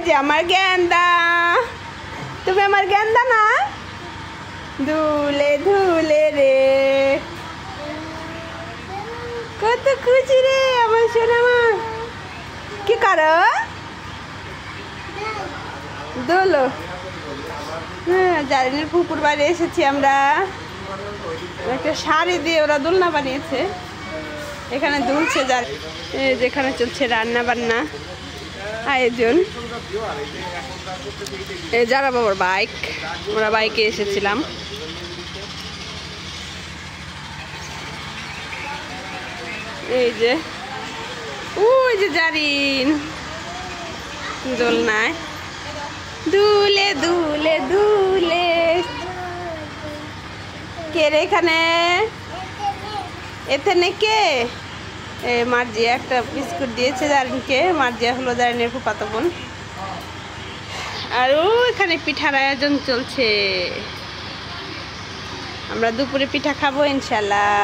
যে আমার গেন্দা, তুমি আমার গেন্দা না? ধুলে ধুলে রে, কত খুশি রে আমার সোনা মা। কি করো? দোলো। হ্যাঁ, জারিনের পুকুর বাড়ি এসেছি আমরা। একটা শাড়ি দিয়ে ওরা দোলনা বানিয়েছে, এখানে দুলছে। যেখানে চলছে রান্না বান্না আয়োজন। যারা বাবার বাইক, আমরা বাইকে এসেছিলাম। এই যে ওই যে জারিন দোলনায় দুলে দুলে দুলে। কে রে এখানে? এখানে কে? মার্জিয়া একটা বিস্কুট দিয়েছে জারিনকে। মার্জিয়া হলো জারিনের ফুফাতো বোন। আর এখানে পিঠার আয়োজন চলছে। আমরা দুপুরে পিঠা খাবো ইনশাল্লাহ।